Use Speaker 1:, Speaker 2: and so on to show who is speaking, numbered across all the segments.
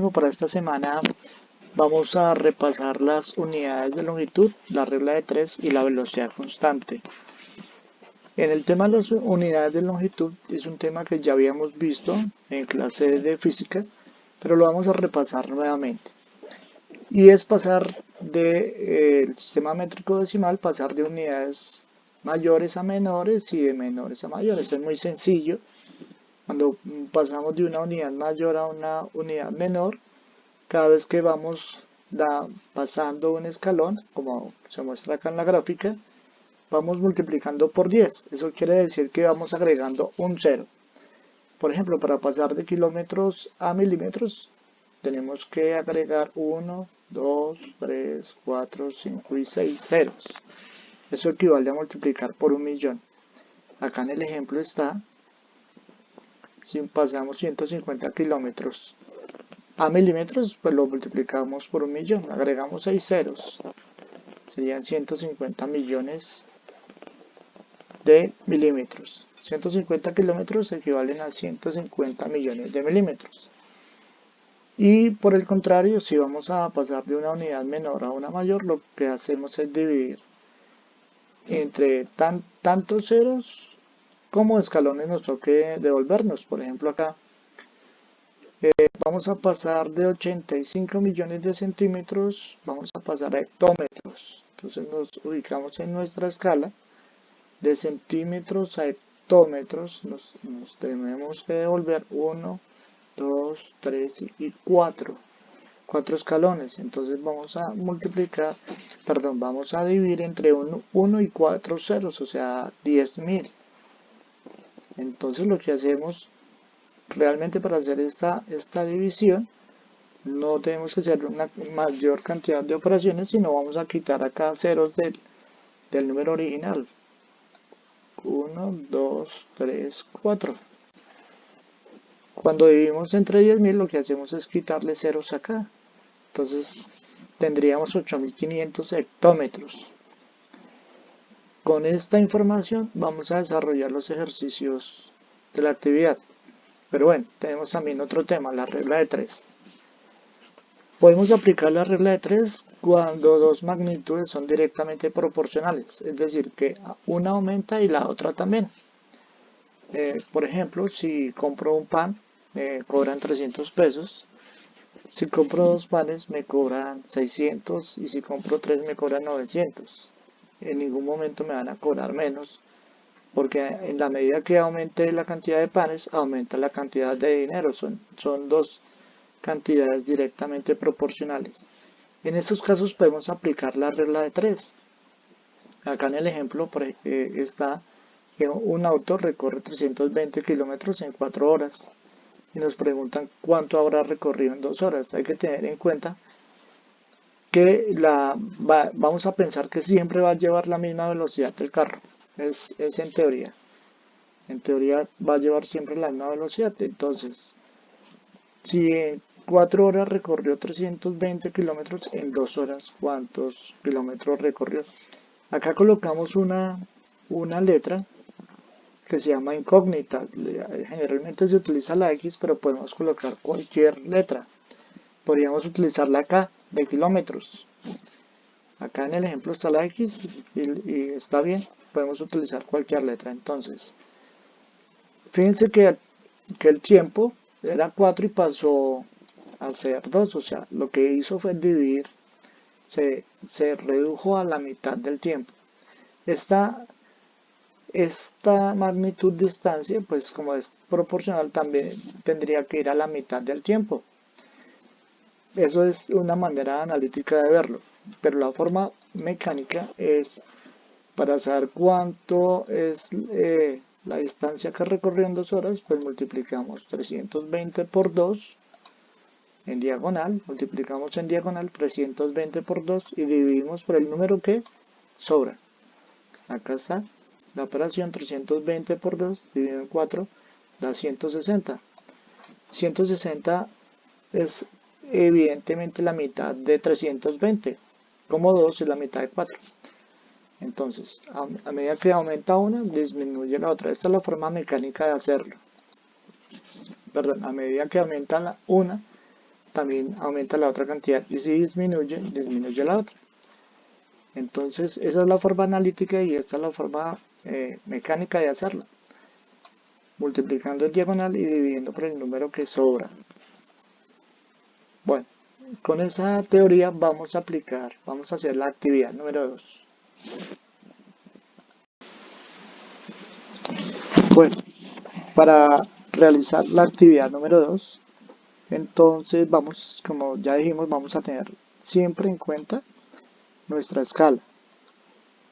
Speaker 1: último, para esta semana vamos a repasar las unidades de longitud, la regla de 3 y la velocidad constante. En el tema de las unidades de longitud es un tema que ya habíamos visto en clase de física, pero lo vamos a repasar nuevamente. Y es pasar del sistema métrico decimal, pasar de unidades mayores a menores y de menores a mayores. Es muy sencillo. Cuando pasamos de una unidad mayor a una unidad menor, cada vez que vamos pasando un escalón, como se muestra acá en la gráfica, vamos multiplicando por 10. Eso quiere decir que vamos agregando un 0. Por ejemplo, para pasar de kilómetros a milímetros, tenemos que agregar 1, 2, 3, 4, 5 y 6 ceros. Eso equivale a multiplicar por 1.000.000. Acá en el ejemplo está, si pasamos 150 kilómetros a milímetros, pues lo multiplicamos por 1.000.000, agregamos 6 ceros, serían 150 millones de milímetros. 150 kilómetros equivalen a 150 millones de milímetros. Y por el contrario, si vamos a pasar de una unidad menor a una mayor, lo que hacemos es dividir entre tantos ceros como escalones nos toque devolvernos. Por ejemplo, acá vamos a pasar de 85 millones de centímetros, vamos a pasar a hectómetros. Entonces nos ubicamos en nuestra escala de centímetros a hectómetros, nos tenemos que devolver 1, 2, 3 y 4 escalones. Entonces vamos a multiplicar, vamos a dividir entre 1 y 4 ceros, o sea 10.000. Entonces lo que hacemos realmente para hacer esta división, no tenemos que hacer una mayor cantidad de operaciones, sino vamos a quitar acá ceros del número original. 1, 2, 3, 4. Cuando dividimos entre 10.000, lo que hacemos es quitarle ceros acá. Entonces tendríamos 8.500 hectómetros. Con esta información vamos a desarrollar los ejercicios de la actividad. Pero bueno, tenemos también otro tema, la regla de 3. Podemos aplicar la regla de 3 cuando dos magnitudes son directamente proporcionales, es decir, que una aumenta y la otra también. Por ejemplo, si compro un pan, me cobran 300 pesos. Si compro dos panes, me cobran 600, y si compro tres, me cobran 900. En ningún momento me van a cobrar menos, porque en la medida que aumente la cantidad de panes, aumenta la cantidad de dinero. Son dos cantidades directamente proporcionales. En estos casos podemos aplicar la regla de 3. Acá en el ejemplo está que un auto recorre 320 kilómetros en 4 horas. Y nos preguntan cuánto habrá recorrido en 2 horas. Hay que tener en cuenta que vamos a pensar que siempre va a llevar la misma velocidad del carro. Es en teoría. En teoría va a llevar siempre la misma velocidad. Entonces, si en 4 horas recorrió 320 kilómetros, en 2 horas, ¿cuántos kilómetros recorrió? Acá colocamos una letra que se llama incógnita. Generalmente se utiliza la X, pero podemos colocar cualquier letra. Podríamos utilizar la K de kilómetros. Acá en el ejemplo está la X y está bien, podemos utilizar cualquier letra. Entonces, fíjense que el tiempo era 4 y pasó a ser 2, o sea, lo que hizo fue dividir, se redujo a la mitad del tiempo. Esta magnitud de distancia, pues como es proporcional, también tendría que ir a la mitad del tiempo. Eso es una manera analítica de verlo, pero la forma mecánica es para saber cuánto es la distancia que recorrió en 2 horas, pues multiplicamos 320 por 2 en diagonal, multiplicamos en diagonal 320 por 2 y dividimos por el número que sobra. Acá está la operación, 320 por 2 dividido en 4 da 160. 160 es evidentemente la mitad de 320, como 2 es la mitad de 4. Entonces, a medida que aumenta una, disminuye la otra. Esta es la forma mecánica de hacerlo. Perdón, a medida que aumenta una, también aumenta la otra cantidad, y si disminuye, disminuye la otra. Entonces esa es la forma analítica y esta es la forma mecánica de hacerlo, multiplicando en diagonal y dividiendo por el número que sobra. Bueno, con esa teoría vamos a hacer la actividad número 2. Bueno, para realizar la actividad número 2, entonces vamos, como ya dijimos, vamos a tener siempre en cuenta nuestra escala.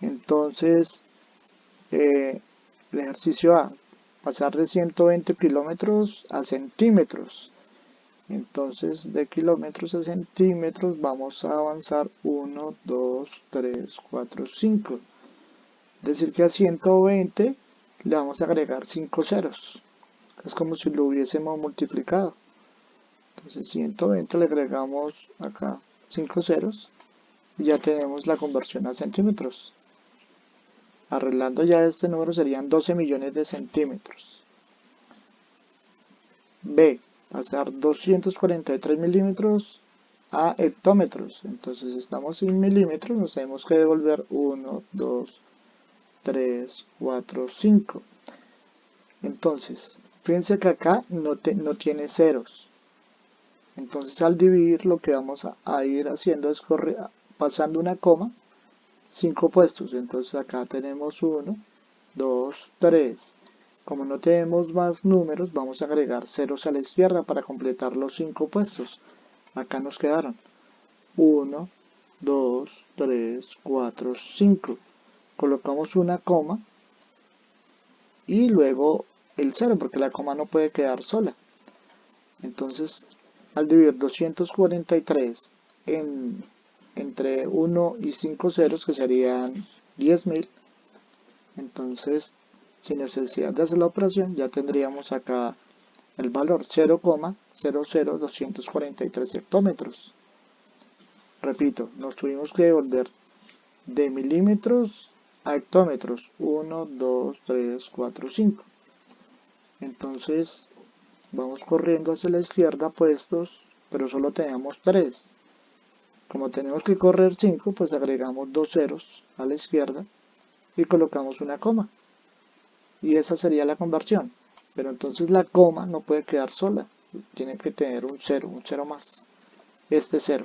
Speaker 1: Entonces, el ejercicio A, pasar de 120 kilómetros a centímetros. Entonces, de kilómetros a centímetros vamos a avanzar 1, 2, 3, 4, 5. Es decir que a 120 le vamos a agregar 5 ceros. Es como si lo hubiésemos multiplicado. Entonces 120 le agregamos acá 5 ceros y ya tenemos la conversión a centímetros. Arreglando ya este número serían 12 millones de centímetros. B, pasar 243 milímetros a hectómetros. Entonces estamos en milímetros, nos tenemos que devolver 1, 2, 3, 4, 5. Entonces, fíjense que acá no tiene ceros. Entonces al dividir lo que vamos a ir haciendo es pasando una coma 5 puestos. Entonces acá tenemos 1, 2, 3. Como no tenemos más números, vamos a agregar ceros a la izquierda para completar los 5 puestos. Acá nos quedaron 1, 2, 3, 4, 5. Colocamos una coma y luego el 0, porque la coma no puede quedar sola. Entonces, al dividir 243 entre 1 y 5 ceros, que serían 10.000, entonces, sin necesidad de hacer la operación, ya tendríamos acá el valor 0,00243 hectómetros. Repito, nos tuvimos que devolver de milímetros a hectómetros. 1, 2, 3, 4, 5. Entonces, vamos corriendo hacia la izquierda puestos, pero solo tenemos 3. Como tenemos que correr 5, pues agregamos 2 ceros a la izquierda y colocamos una coma. Y esa sería la conversión. Pero entonces la coma no puede quedar sola. Tiene que tener un cero más. Este 0.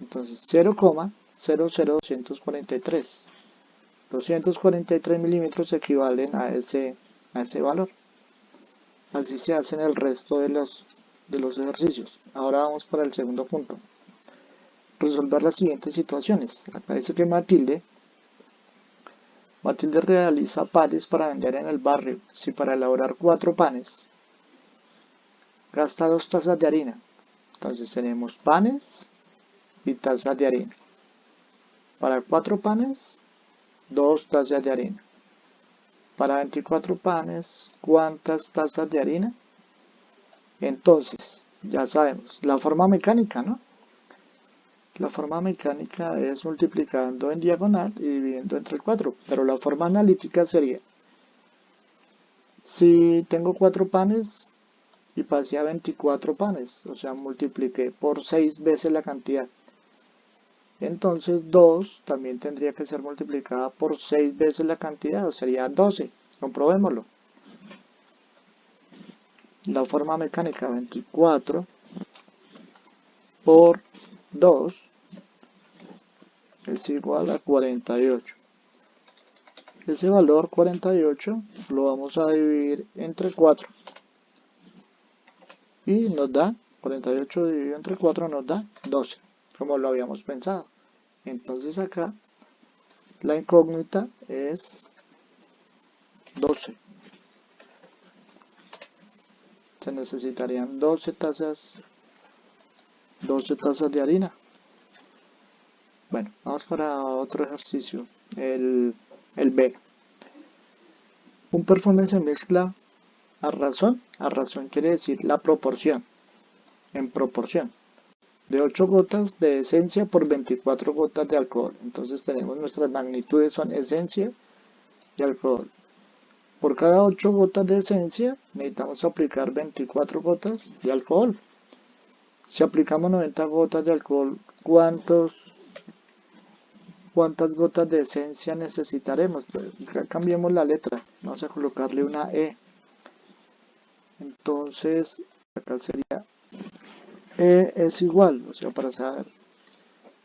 Speaker 1: Entonces 0,00243. 243 milímetros equivalen a ese valor. Así se hacen el resto de los ejercicios. Ahora vamos para el segundo punto. Resolver las siguientes situaciones. Acá dice que Matilde realiza panes para vender en el barrio. Si para elaborar 4 panes gasta 2 tazas de harina, entonces tenemos panes y tazas de harina. Para 4 panes, 2 tazas de harina. Para 24 panes, ¿cuántas tazas de harina? Entonces, ya sabemos, la forma mecánica, ¿no? La forma mecánica es multiplicando en diagonal y dividiendo entre 4, pero la forma analítica sería, si tengo 4 panes y pasé a 24 panes, o sea, multipliqué por 6 veces la cantidad. Entonces 2 también tendría que ser multiplicada por 6 veces la cantidad, o sería 12. Comprobémoslo. La forma mecánica 24 por 2 es igual a 48. Ese valor 48 lo vamos a dividir entre 4 y nos da 48 dividido entre 4 nos da 12, como lo habíamos pensado. Entonces acá la incógnita es 12. Se necesitarían 12 tazas de harina. Bueno, vamos para otro ejercicio, el B. Un perfume se mezcla a razón quiere decir la proporción, en proporción, de 8 gotas de esencia por 24 gotas de alcohol. Entonces tenemos nuestras magnitudes son esencia y alcohol. Por cada 8 gotas de esencia necesitamos aplicar 24 gotas de alcohol. Si aplicamos 90 gotas de alcohol, ¿cuántas gotas de esencia necesitaremos? Pues, cambiemos la letra, vamos a colocarle una E. Entonces, acá sería E es igual, o sea, para saber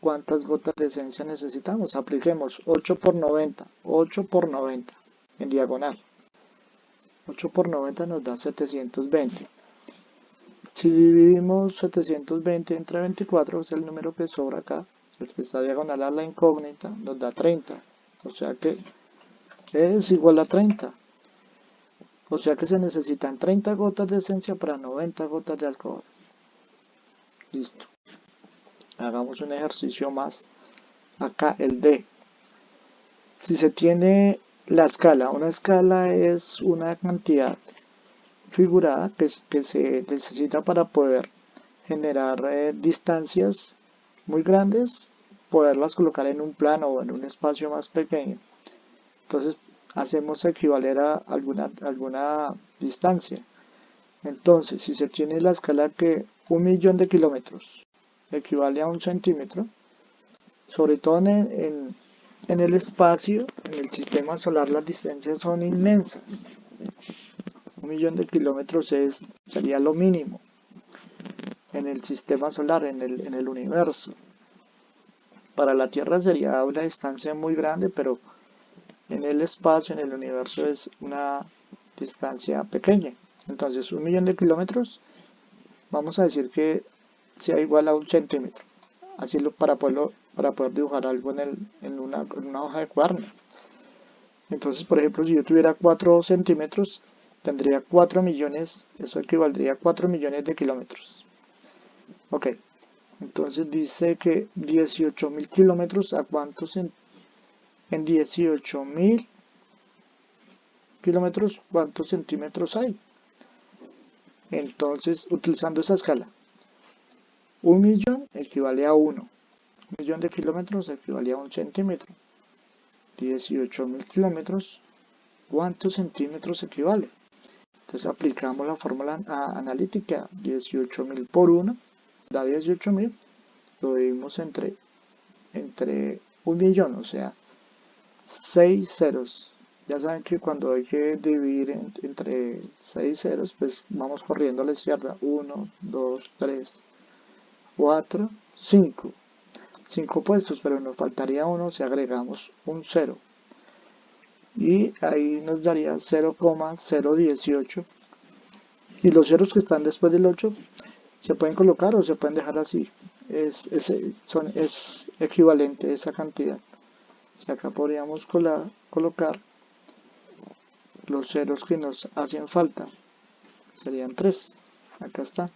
Speaker 1: cuántas gotas de esencia necesitamos, apliquemos 8 por 90, 8 por 90 en diagonal. 8 por 90 nos da 720. Si dividimos 720 entre 24, es el número que sobra acá, el que está diagonal a la incógnita, nos da 30. O sea que es igual a 30. O sea que se necesitan 30 gotas de esencia para 90 gotas de alcohol. Listo. Hagamos un ejercicio más. Acá el D. Si se tiene la escala, una escala es una cantidad figurada que se necesita para poder generar distancias muy grandes, poderlas colocar en un plano o en un espacio más pequeño. Entonces hacemos equivaler a alguna distancia. Entonces, si se tiene la escala que 1.000.000 de kilómetros equivale a 1 centímetro, sobre todo en el espacio, en el sistema solar, las distancias son inmensas. 1.000.000 de kilómetros sería lo mínimo en el sistema solar, en el universo. Para la Tierra sería una distancia muy grande, pero en el espacio, en el universo, es una distancia pequeña. Entonces, 1.000.000 de kilómetros, vamos a decir que sea igual a 1 centímetro. Así para poder dibujar algo en una hoja de cuaderno. Entonces, por ejemplo, si yo tuviera 4 centímetros, tendría 4 millones, eso equivaldría a 4 millones de kilómetros. Ok, entonces dice que 18.000 kilómetros, ¿a cuántos en 18.000 kilómetros cuántos centímetros hay? Entonces, utilizando esa escala, 1.000.000 equivale a 1. 1.000.000 de kilómetros equivale a 1 centímetro. 18.000 kilómetros, ¿cuántos centímetros equivale? Entonces aplicamos la fórmula analítica, 18.000 por 1 da 18.000, lo dividimos entre 1.000.000, o sea, 6 ceros. Ya saben que cuando hay que dividir entre 6 ceros, pues vamos corriendo a la izquierda. 1, 2, 3, 4, 5. 5 puestos, pero nos faltaría uno si agregamos un 0. Y ahí nos daría 0,018. Y los ceros que están después del 8 se pueden colocar o se pueden dejar así. Es equivalente a esa cantidad. O sea, acá podríamos colocar los ceros que nos hacen falta. Serían 3. Acá está.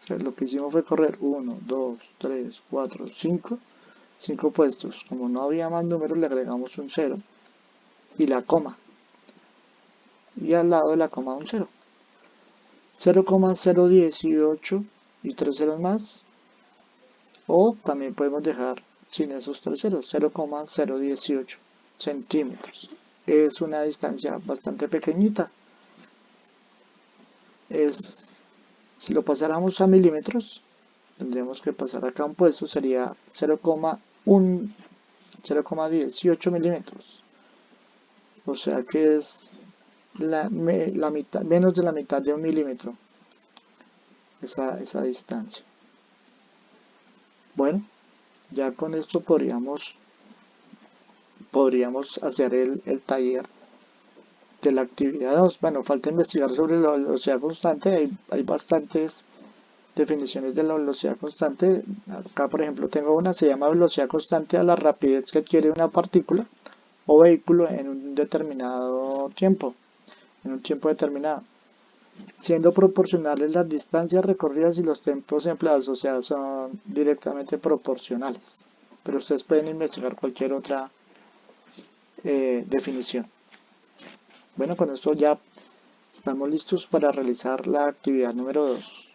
Speaker 1: O sea, lo que hicimos fue correr 1, 2, 3, 4, 5. 5 puestos. Como no había más números, le agregamos un 0 y la coma. Y al lado de la coma un 0. 0,018 y 3 ceros más. O también podemos dejar sin esos 3 ceros. 0,018 centímetros. Es una distancia bastante pequeñita. Si lo pasáramos a milímetros, tendríamos que pasar acá un puesto, sería 0,18 milímetros. O sea que es la mitad, menos de la mitad de 1 milímetro esa distancia. Bueno, ya con esto podríamos hacer el taller de la actividad 2. Bueno, falta investigar sobre la velocidad constante. Hay bastantes definiciones de la velocidad constante. Acá, por ejemplo, tengo una, se llama velocidad constante a la rapidez que adquiere una partícula o vehículo en un determinado tiempo, en un tiempo determinado, siendo proporcionales las distancias recorridas y los tiempos empleados, o sea, son directamente proporcionales. Pero ustedes pueden investigar cualquier otra definición. Bueno, con esto ya estamos listos para realizar la actividad número 2.